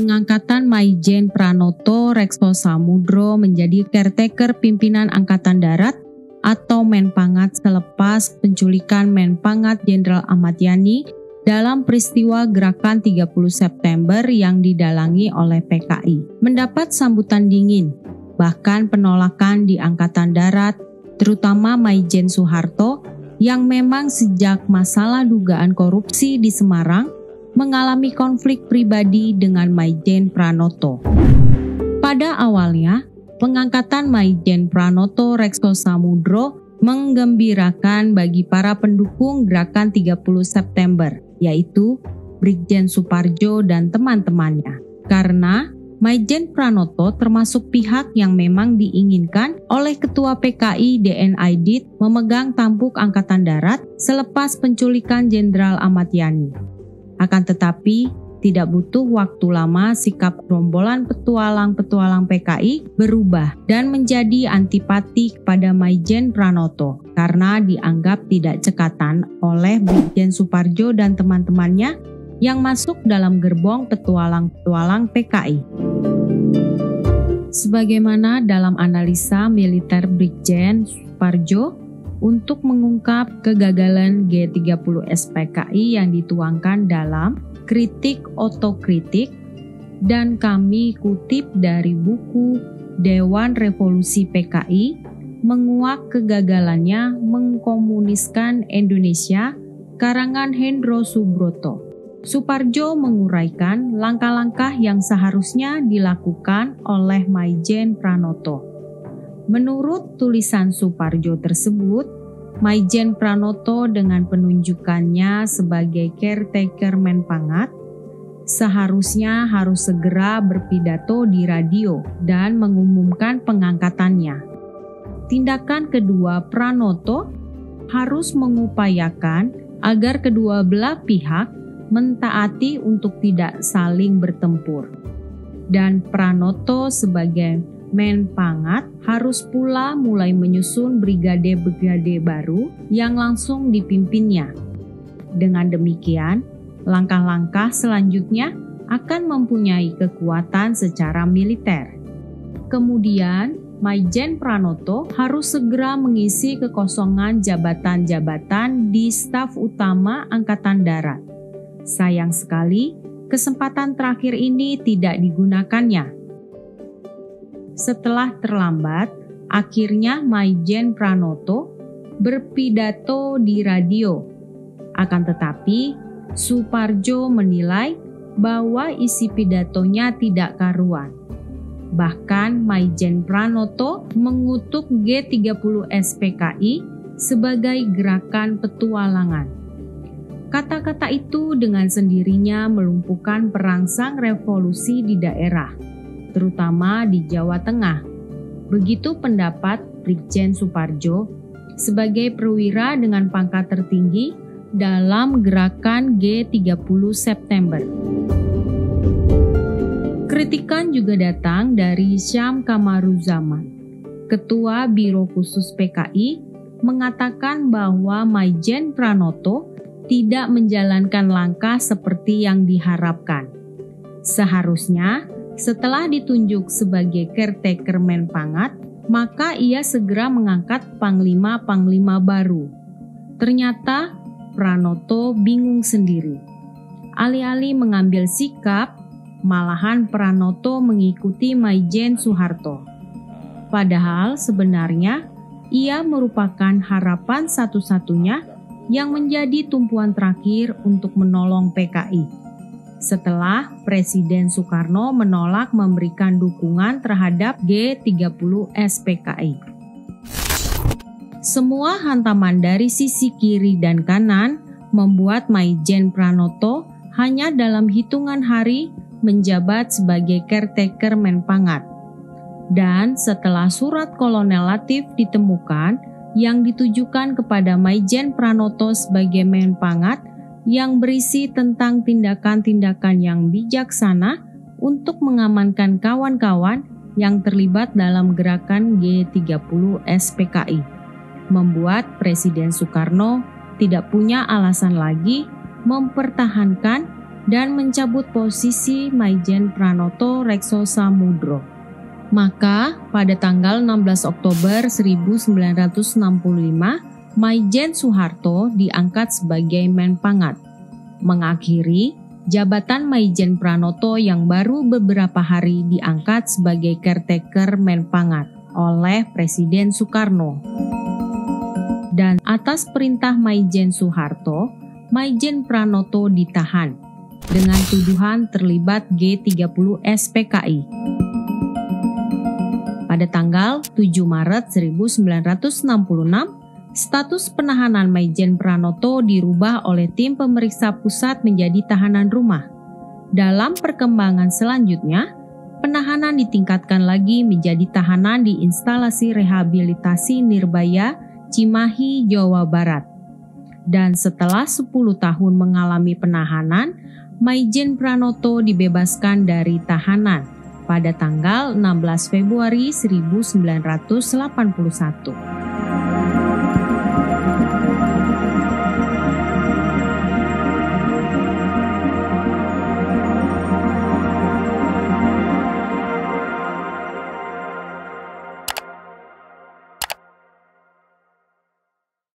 pengangkatan Maijen Pranoto Rekso Samudro menjadi caretaker pimpinan Angkatan Darat atau Menpangat selepas penculikan Menpangat Jenderal Ahmad Yani dalam peristiwa Gerakan 30 September yang didalangi oleh PKI. Mendapat sambutan dingin, bahkan penolakan di Angkatan Darat, terutama Maijen Soeharto yang memang sejak masalah dugaan korupsi di Semarang mengalami konflik pribadi dengan Maijen Pranoto. Pada awalnya, pengangkatan Maijen Pranoto Rekso Samudro menggembirakan bagi para pendukung Gerakan 30 September, yaitu Brigjen Suparjo dan teman-temannya. Karena Maijen Pranoto termasuk pihak yang memang diinginkan oleh Ketua PKI DN Aidit memegang tampuk Angkatan Darat selepas penculikan Jenderal Ahmad Yani. Akan tetapi, tidak butuh waktu lama sikap rombolan petualang-petualang PKI berubah dan menjadi antipati kepada Maijen Pranoto karena dianggap tidak cekatan oleh Brigjen Suparjo dan teman-temannya yang masuk dalam gerbong petualang-petualang PKI. Sebagaimana dalam analisa militer Brigjen Suparjo untuk mengungkap kegagalan G30 SPKI yang dituangkan dalam Kritik Otokritik, dan kami kutip dari buku Dewan Revolusi PKI, menguak kegagalannya mengkomuniskan Indonesia, karangan Hendro Subroto. Suparjo menguraikan langkah-langkah yang seharusnya dilakukan oleh Maijen Pranoto. Menurut tulisan Suparjo tersebut, Maijen Pranoto dengan penunjukannya sebagai caretaker Menpangat seharusnya harus segera berpidato di radio dan mengumumkan pengangkatannya. Tindakan kedua Pranoto harus mengupayakan agar kedua belah pihak mentaati untuk tidak saling bertempur. Dan Pranoto sebagai Menpangat harus pula mulai menyusun brigade-brigade baru yang langsung dipimpinnya. Dengan demikian, langkah-langkah selanjutnya akan mempunyai kekuatan secara militer. Kemudian, Maijen Pranoto harus segera mengisi kekosongan jabatan-jabatan di staf utama Angkatan Darat. Sayang sekali, kesempatan terakhir ini tidak digunakannya. Setelah terlambat, akhirnya Maijen Pranoto berpidato di radio. Akan tetapi, Suparjo menilai bahwa isi pidatonya tidak karuan. Bahkan Maijen Pranoto mengutuk G30 SPKI sebagai gerakan petualangan. Kata-kata itu dengan sendirinya melumpuhkan perangsang revolusi di daerah, terutama di Jawa Tengah. Begitu pendapat Brigjen Suparjo sebagai perwira dengan pangkat tertinggi dalam gerakan G30 September. Kritikan juga datang dari Syam Kamaruzaman, Ketua Biro Khusus PKI, mengatakan bahwa Maijen Pranoto tidak menjalankan langkah seperti yang diharapkan. Seharusnya setelah ditunjuk sebagai caretaker Menpangat, maka ia segera mengangkat panglima-panglima baru. Ternyata Pranoto bingung sendiri. Alih-alih mengambil sikap, malahan Pranoto mengikuti Maijen Soeharto. Padahal sebenarnya ia merupakan harapan satu-satunya yang menjadi tumpuan terakhir untuk menolong PKI. Setelah Presiden Soekarno menolak memberikan dukungan terhadap G30 SPKI. Semua hantaman dari sisi kiri dan kanan membuat Maijen Pranoto hanya dalam hitungan hari menjabat sebagai caretaker Menpangat. Dan setelah surat Kolonel Latif ditemukan yang ditujukan kepada Maijen Pranoto sebagai Menpangat, yang berisi tentang tindakan-tindakan yang bijaksana untuk mengamankan kawan-kawan yang terlibat dalam gerakan G30 SPKI, membuat Presiden Soekarno tidak punya alasan lagi mempertahankan dan mencabut posisi Maijen Pranoto Rekso Samudro. Maka pada tanggal 16 Oktober 1965, Maijen Soeharto diangkat sebagai Menpangat, mengakhiri jabatan Maijen Pranoto yang baru beberapa hari diangkat sebagai caretaker Menpangat oleh Presiden Soekarno. Dan atas perintah Maijen Soeharto, Maijen Pranoto ditahan dengan tuduhan terlibat G30 SPKI. Pada tanggal 7 Maret 1966, status penahanan Maijen Pranoto dirubah oleh tim pemeriksa pusat menjadi tahanan rumah. Dalam perkembangan selanjutnya, penahanan ditingkatkan lagi menjadi tahanan di instalasi rehabilitasi Nirbaya, Cimahi, Jawa Barat. Dan setelah 10 tahun mengalami penahanan, Maijen Pranoto dibebaskan dari tahanan pada tanggal 16 Februari 1981.